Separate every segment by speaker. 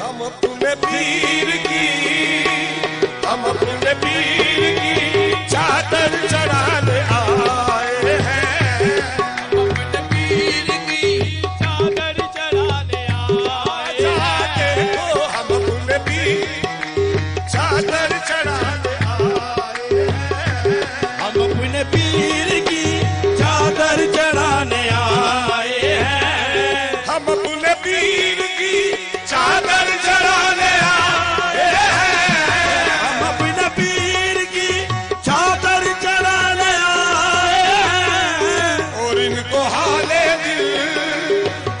Speaker 1: हम अपने पीर की, हम अपने पीर की चादर चढ़ाने आए हैं।
Speaker 2: हम अपने पीर की चादर चढ़ाने आए हैं।
Speaker 1: देखो हम अपने पीर चादर चढ़ाने आए हैं।
Speaker 2: हम अपने पीर की चादर चढ़ाने आए हैं।
Speaker 1: हम अपने पीर की चादर चढ़ाने आए हैं।
Speaker 2: हम अपने पीर की चादर चढ़ाने आए हैं।
Speaker 1: और इनको हाले दिल,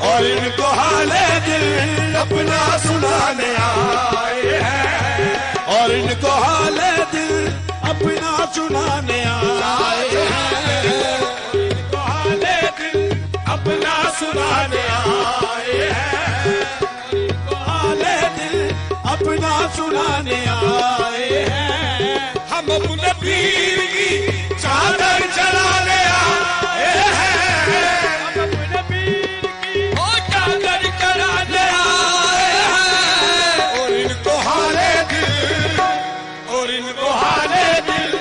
Speaker 1: और इनको हाले दिल अपना सुनाने आए हैं।
Speaker 2: और इनको हाले दिल अपना सुनाने आए हैं।
Speaker 1: इनको हाले दिल अपना सुनाने आए हैं।
Speaker 2: इनको हाले दिल अपना सुनाने आए हैं।
Speaker 1: हम अपने पीर की चादर चढ़ाने आए हैं।
Speaker 2: हम अपने पीर की चादर चढ़ाने आए हैं।
Speaker 1: और इनको हाले दिल, और इनको हाले दिल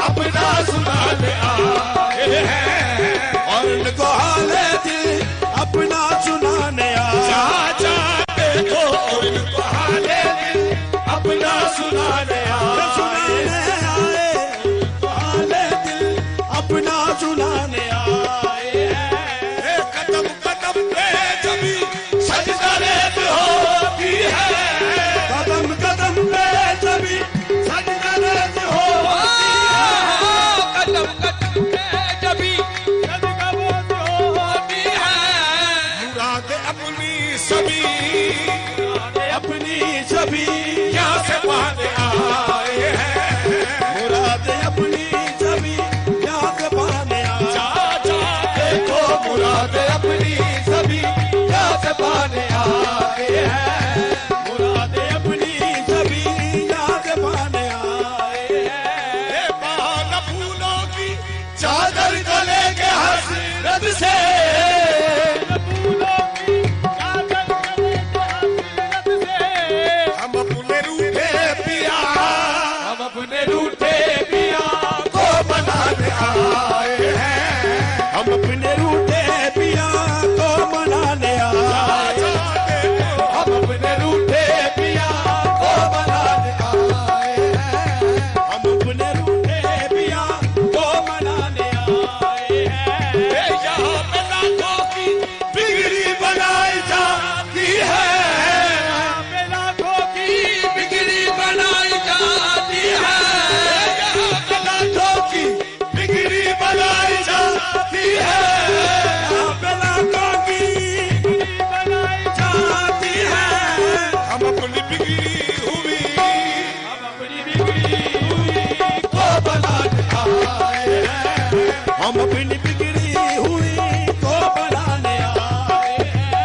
Speaker 1: अपना सुनाने आए हैं।
Speaker 2: और इनको हाले दिल अपना सुनाने आए
Speaker 1: चाचा देखो, और इनको हाले दिल अपना सुनाने आए हैं।
Speaker 2: हाले दिल अपना सुनाने आए हैं।
Speaker 1: कदम कदम पे जभी सजदा रेत होती है।
Speaker 2: कदम कदम पे सभी सजदा रेत होती है। कदम कदम पे जभी सजदा रेत होती है।
Speaker 1: मुराद अपनी सभी,
Speaker 2: अपनी सभी
Speaker 1: यहाँ से पाने आए हैं।
Speaker 2: मुराद अपनी सभी याद पाने आए।
Speaker 1: चाचा देखो, मुराद अपनी सभी यहाँ से पाने आए हैं।
Speaker 2: मुराद अपनी सभी याद पाने आए हैं।
Speaker 1: बाल फूलों की चादर को लेके हसरत से,
Speaker 2: फूलों की चादर गले के हसरत से।
Speaker 1: हम अपने रूठे पिया,
Speaker 2: हम अपने रूठे पिया
Speaker 1: को बनाने आए हैं।
Speaker 2: हम अपने रूठे पिया को मनाने आए।
Speaker 1: चाचा देखो,
Speaker 2: हम अपने रूठे पिया को मनाने आए हैं। हम अपने रूठे पिया को मनाने आए हैं।
Speaker 1: यहाँ पे लाखों की बिगड़ी बनाई जाती है।
Speaker 2: पे लाखों की बिगड़ी बनाई जाती है।
Speaker 1: यहाँ पे लाखों की बिगड़ी बनाई जाती है।
Speaker 2: पे लाखों की बिगड़ी बनाई जाती है।
Speaker 1: हम अपनी बिगड़ी हुई
Speaker 2: हम अपनी बिगड़ी हुई
Speaker 1: को बनाने आए हैं।
Speaker 2: हम अपनी बिगड़ी हुई को बनाने आए हैं।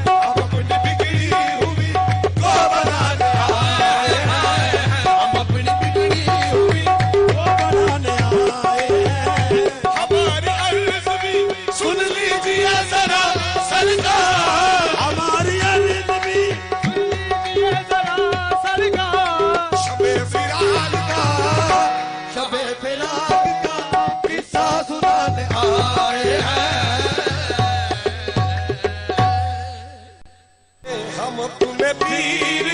Speaker 1: हम अपनी बिगड़ी हुई को बनाने आए हैं।
Speaker 2: हम अपनी बिगड़ी हुई को बनाने आए हैं।
Speaker 1: हमारी अर्ज भी सुन लीजिए जरा सरकार।
Speaker 2: हमारी अर्ज भी सुन लीजिए जरा सरकार।
Speaker 1: शबे फिराल का,
Speaker 2: शबे फिराक का किस्सा सुनाने आए हैं।
Speaker 1: हम अपने पीर